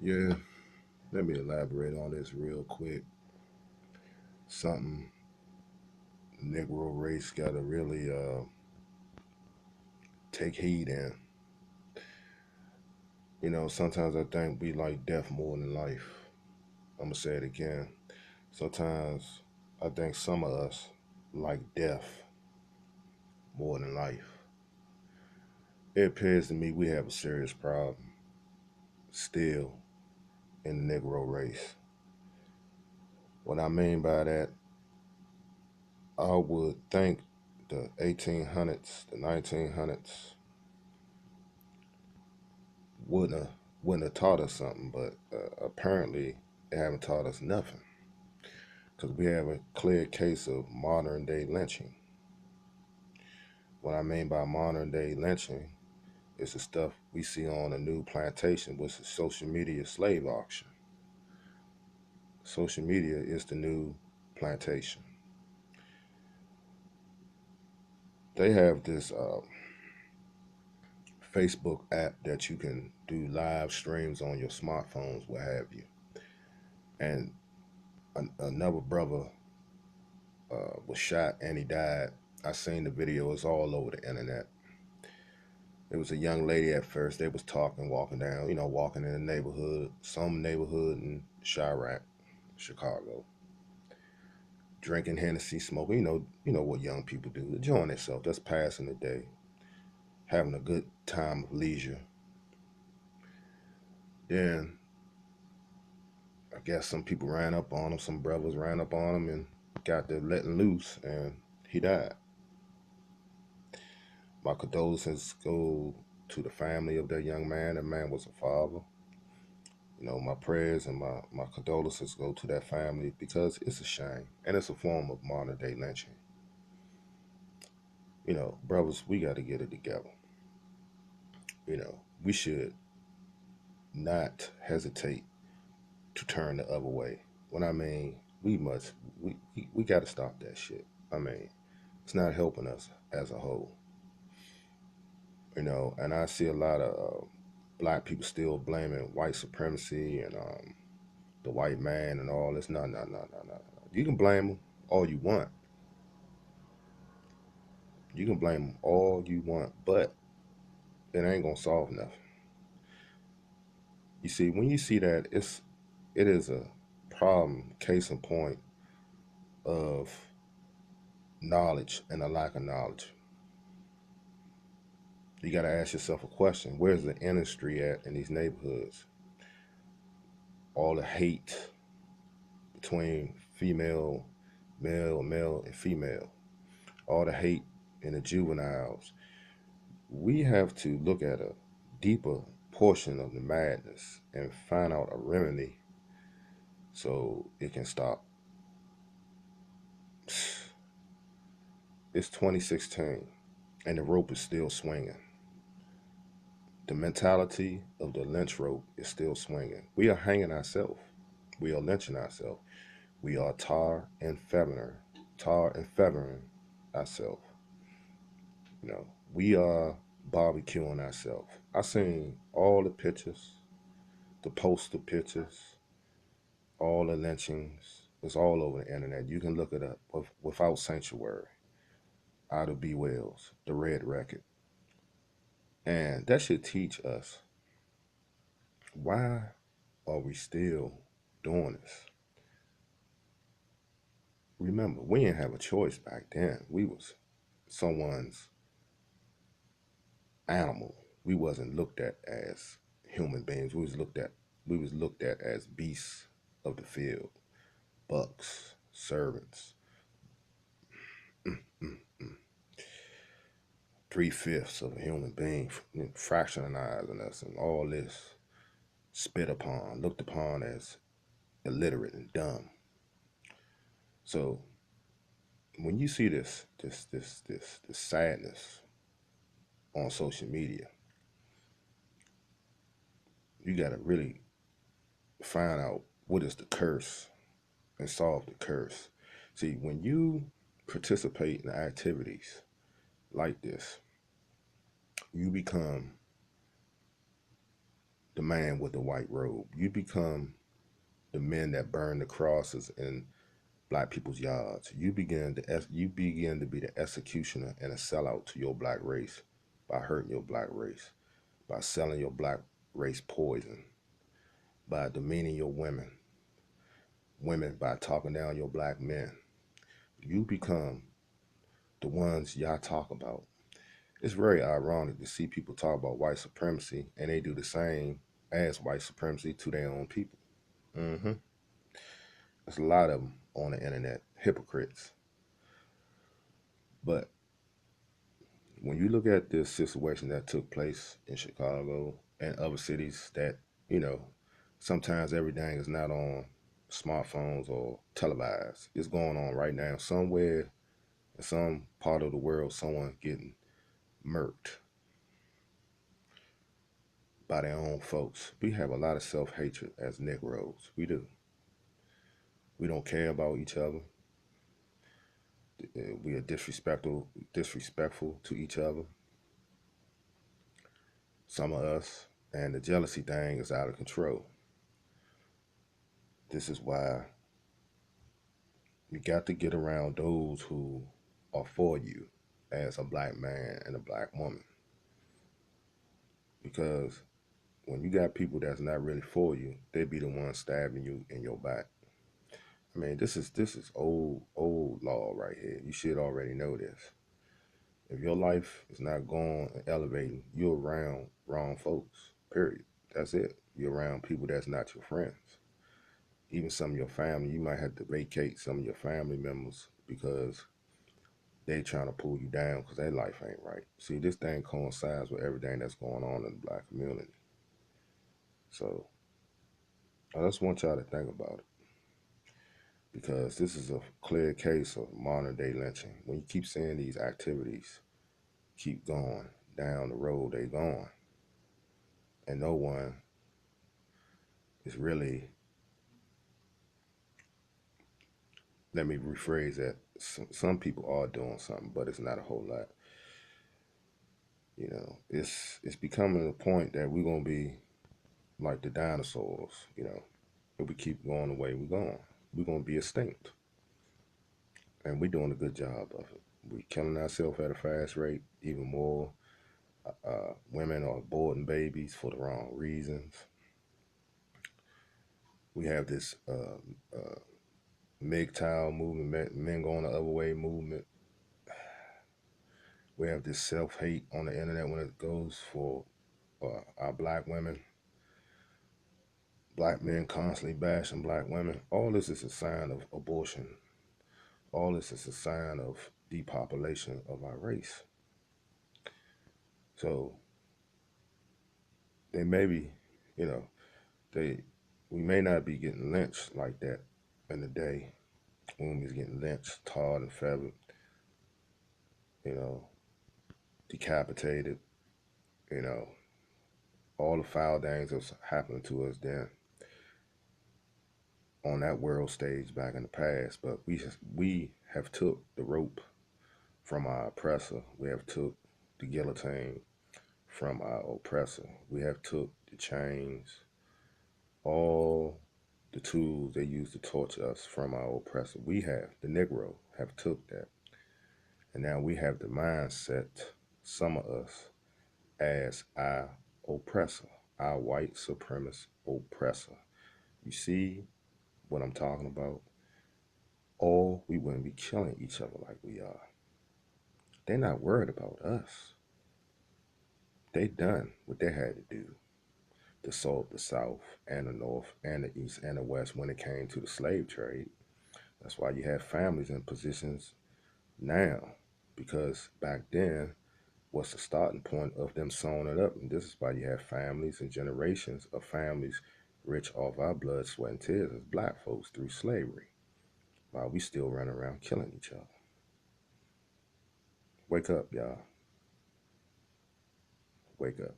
Yeah, let me elaborate on this real quick. Something Negro race got to really take heed in. Sometimes I think we like death more than life. I'm going to say it again. Sometimes I think some of us like death more than life. It appears to me we have a serious problem still in the Negro race. What I mean by that, I would think the 1800s, the 1900s wouldn't have, wouldn't have taught us something, but apparently they haven't taught us nothing because we have a clear case of modern day lynching. What I mean by modern day lynching is the stuff we see on a new plantation, which is social media slave auction. Social media is the new plantation. They have this Facebook app that you can do live streams on your smartphones, what have you. And another brother was shot and he died. I seen the video. It's all over the internet. It was a young lady at first. They was talking, walking down, walking in the neighborhood, some neighborhood in Chirac, Chicago, drinking Hennessy, smoking. You know what young people do. Enjoying themselves, just passing the day, having a good time of leisure. Then I guess some people ran up on him. Some brothers ran up on him and got to letting loose, and he died. My condolences go to the family of that young man. That man was a father. My prayers and my condolences go to that family because it's a shame and it's a form of modern day lynching. Brothers, we got to get it together. We should not hesitate to turn the other way. When I mean, we got to stop that shit. I mean, it's not helping us as a whole. And I see a lot of black people still blaming white supremacy and the white man and all this. No, no, no, no, no. You can blame them all you want. You can blame them all you want, but it ain't gonna solve nothing. You see, when you see that, it is a problem, case in point of knowledge and a lack of knowledge. You got to ask yourself a question: where's the industry at in these neighborhoods? All the hate between female, male, and female. All the hate in the juveniles. We have to look at a deeper portion of the madness and find out a remedy so it can stop. It's 2016 and the rope is still swinging. The mentality of the lynch rope is still swinging. We are hanging ourselves. We are lynching ourselves. We are tar and feathering ourselves. You know, we are barbecuing ourselves. I seen all the pictures, the poster pictures, all the lynchings. It's all over the internet. You can look it up without sanctuary. Ida B. Wells, the Red Record, and that should teach us why are we still doing this. Remember, we didn't have a choice back then. We was someone's animal. We wasn't looked at as human beings. We was looked at as beasts of the field, bucks, servants. Mm, mm, mm. 3/5 of a human being, fractionalizing us and all this, spit upon, looked upon as illiterate and dumb. So when you see this sadness on social media, you got to really find out what is the curse and solve the curse. See, when you participate in activities like this, you become the man with the white robe. You become the men that burn the crosses in black people's yards. You begin to be the executioner and a sellout to your black race by hurting your black race, by selling your black race poison, by demeaning your women by talking down your black men. You become the ones y'all talk about. It's very ironic to see people talk about white supremacy and they do the same as white supremacy to their own people. Mm-hmm. There's a lot of them on the internet, hypocrites. But when you look at this situation that took place in Chicago and other cities that, you know, sometimes everything is not on smartphones or televised. It's going on right now somewhere in some part of the world, someone getting murked by their own folks. We have a lot of self hatred as Negroes. We do. We don't care about each other. We are disrespectful to each other. Some of us, and the jealousy thing is out of control. This is why you got to get around those who are for you as a black man and a black woman. Because when you got people that's not really for you, they be the ones stabbing you in your back. I mean, this is old law right here. You should already know this. If your life is not going and elevating, you're around wrong folks. Period. That's it. You're around people that's not your friends. Even some of your family, you might have to vacate some of your family members because they trying to pull you down because their life ain't right. See, this thing coincides with everything that's going on in the black community. So I just want y'all to think about it because this is a clear case of modern day lynching. When you keep seeing these activities keep going down the road they going, and no one is really, let me rephrase that, some people are doing something, but it's not a whole lot. It's becoming a point that we're gonna be like the dinosaurs. If we keep going the way we're going, we're gonna be extinct, and we're doing a good job of it. We're killing ourselves at a fast rate. Even more women are aborting babies for the wrong reasons. We have this MGTOW movement, men going the other way movement. We have this self hate on the internet when it goes for our black women. Black men constantly bashing black women. All this is a sign of abortion. All this is a sign of depopulation of our race. So they may be, you know, they we may not be getting lynched like that in the day. Women's getting lynched, tarred and feathered, you know, decapitated, you know, all the foul things that's happening to us then on that world stage back in the past. But we have took the rope from our oppressor. We have took the guillotine from our oppressor. We have took the chains, all the tools they use to torture us from our oppressor. We have, the Negro, have took that. And now we have the mindset, some of us, as our oppressor, our white supremacist oppressor. You see what I'm talking about? Or we wouldn't be killing each other like we are. They're not worried about us. They done what they had to do to solve the South and the North and the East and the West when it came to the slave trade. That's why you have families in positions now, because back then was the starting point of them sewing it up. And this is why you have families and generations of families rich off our blood, sweat, and tears as black folks through slavery, while we still run around killing each other. Wake up, y'all. Wake up.